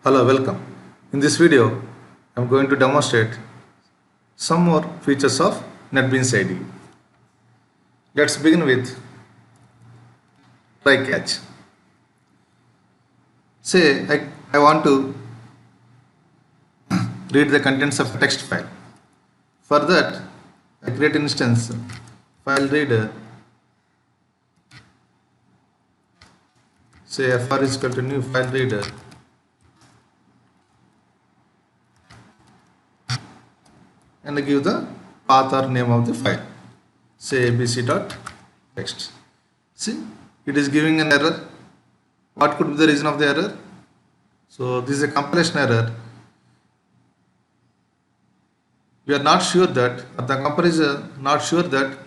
Hello, welcome. In this video, I'm going to demonstrate some more features of NetBeans IDE. Let's begin with try catch. Say I want to read the contents of a text file. For that, I create an instance file reader. Say fr is equal to new file reader. And I give the path or name of the file. Say abc.text. See, it is giving an error. What could be the reason of the error? So this is a compilation error. We are not sure that, or the compiler is not sure that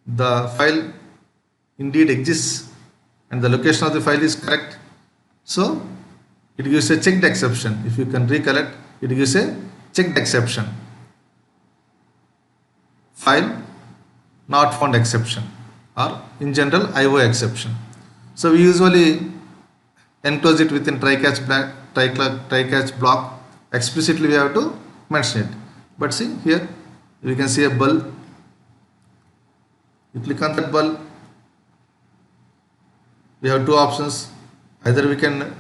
the file indeed exists and the location of the file is correct. So it gives a checked exception. If you can recollect, it gives a checked exception. File not found exception, or in general IO exception. So we usually enclose it within try-catch block. Explicitly we have to mention it. But see here, we can see a bulb. You click on that bulb. We have two options. Either we can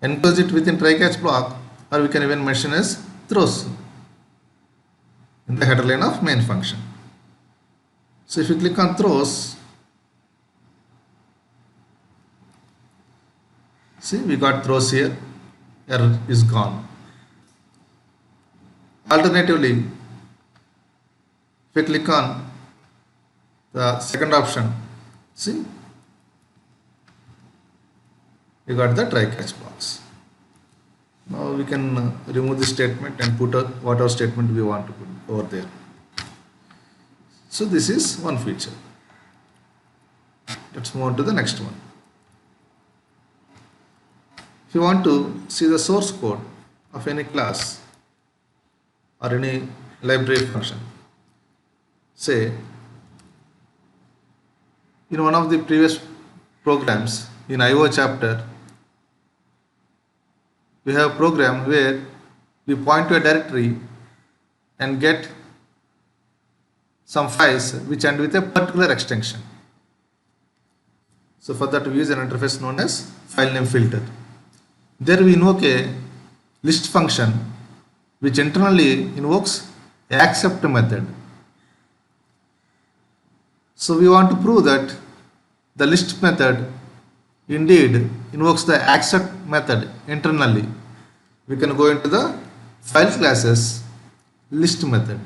enclose it within try-catch block, or we can even mention as throws in the header line of main function. So if you click on throws, see we got throws here, error is gone. Alternatively, if you click on the second option, see we got the try catch box. Now we can remove this statement and put whatever statement we want to put over there. So this is one feature. Let's move on to the next one. If you want to see the source code of any class or any library function, say in one of the previous programs in IO chapter, we have a program where we point to a directory and get some files which end with a particular extension. So for that we use an interface known as file name filter. There we invoke a list function which internally invokes a accept method. So we want to prove that the list method indeed invokes the accept method internally. We can go into the file classes list method.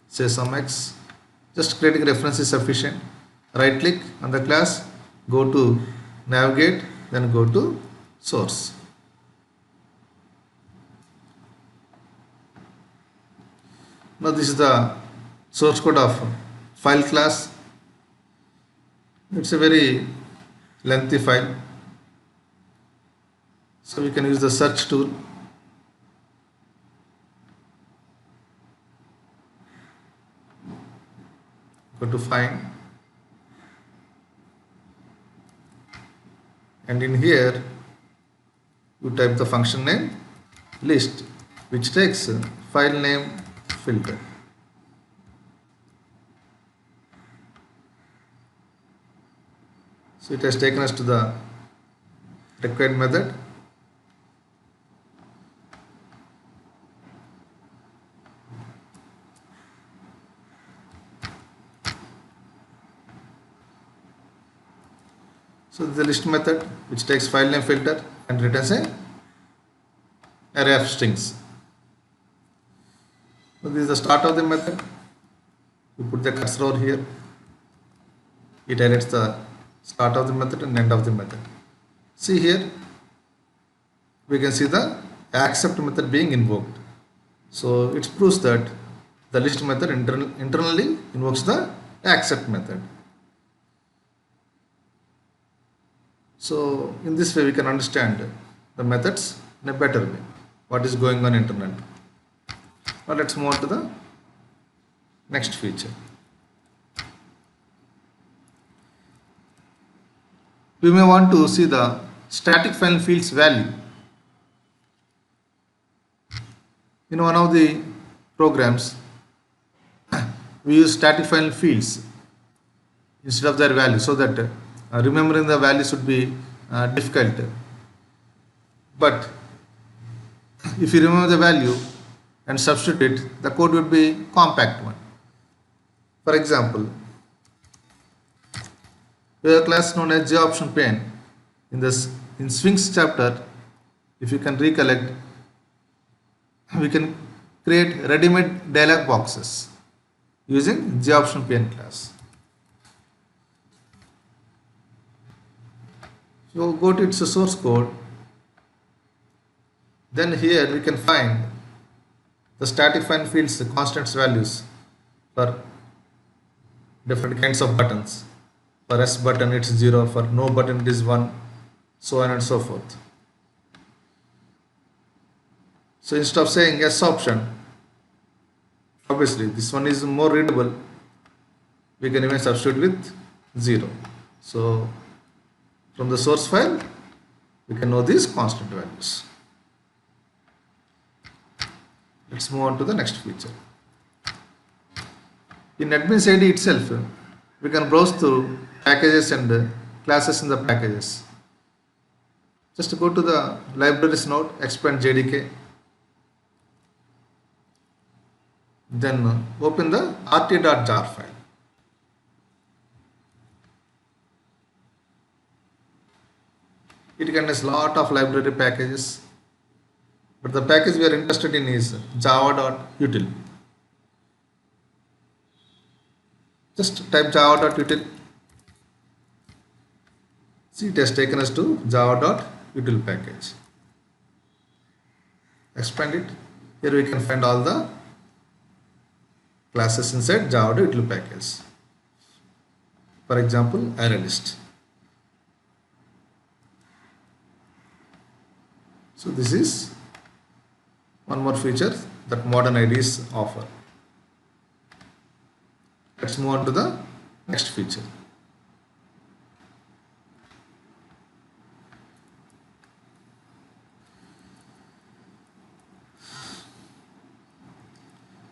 Say some x, just creating reference is sufficient. Right click on the class, go to navigate, then go to source. Now this is the source code of file class. It's a very lengthy file, so we can use the search tool. Go to find, and in here you type the function name list, which takes file name filter. So it has taken us to the required method. So the list method which takes file name filter and returns a array of strings. So this is the start of the method. You put the cursor over here. It highlights the start of the method and end of the method. See here, we can see the accept method being invoked. So it proves that the list method internally invokes the accept method. So in this way we can understand the methods in a better way, what is going on internally. Now let's move on to the next feature. we may want to see the static final fields value. In one of the programs, we use static final fields instead of their value, so that remembering the value should be difficult. But if you remember the value and substitute it, the code would be compact one. For example, we have a class known as JOptionPane. In Swings chapter, if you can recollect, we can create ready-made dialog boxes using JOptionPane class. So go to its source code. Then here we can find the static find fields, the constants values for different kinds of buttons. For S button it's 0, for no button it is 1, so on and so forth. So instead of saying S option, obviously this one is more readable, we can even substitute with 0. So from the source file we can know these constant values. Let's move on to the next feature. In NetBeans IDE itself, we can browse through packages and classes in the packages. Just go to the libraries node, expand JDK, then open the rt.jar file. It contains lot of library packages, but the package we are interested in is java.util. Just type java.util. See, it has taken us to java.util package. Expand it. Here we can find all the classes inside java.util package. For example, ArrayList. So this is one more feature that modern IDEs offer. Let's move on to the next feature.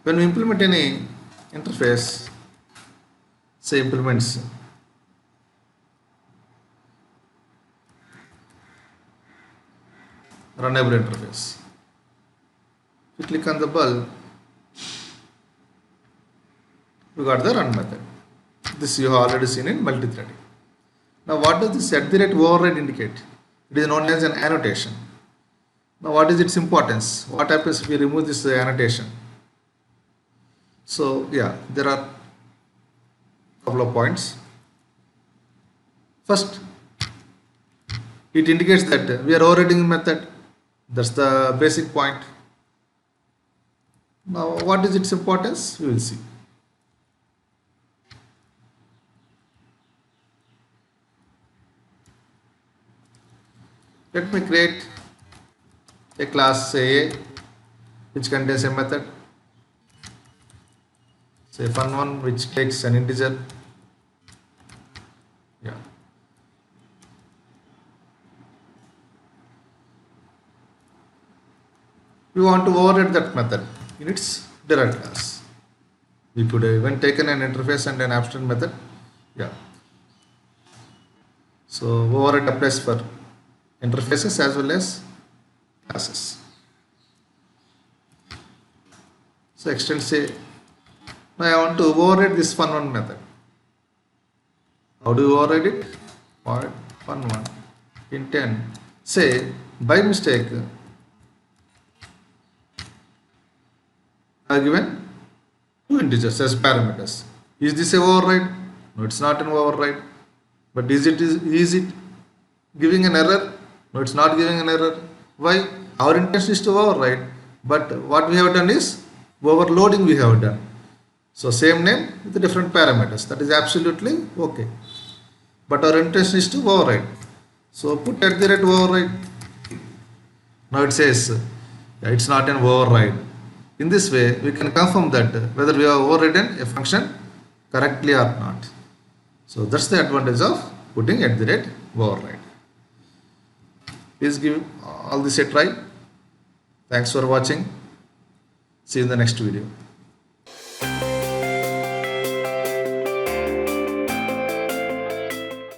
When we implement any interface, say implements runnable interface, you click on the bulb, you got the run method. This you have already seen in multi-threading. Now what does this @override indicate? It is known as an annotation. Now what is its importance? What happens if we remove this annotation? So yeah, there are a couple of points. First, it indicates that we are overriding method. That's the basic point. Now what is its importance? We will see. Let me create a class say A, which contains a method, say fun1, which takes an integer. Yeah. We want to override that method in its derived class. We could have even taken an interface and an abstract method. Yeah. So override applies for interfaces as well as classes. So extend say, now I want to override this fun1 method. How do you override it? Void fun1 intent. Say by mistake I have given two integers as parameters. Is this an override? No, it's not an override. But is it giving an error? No, it's not giving an error. Why? Our intention is to override, but what we have done is overloading we have done. So same name with different parameters. That is absolutely okay. But our intention is to override. So put @override. Now it says it's not an override. In this way, we can confirm that whether we have overridden a function correctly or not. So that's the advantage of putting @override. Please give all this a try. Thanks for watching. See you in the next video.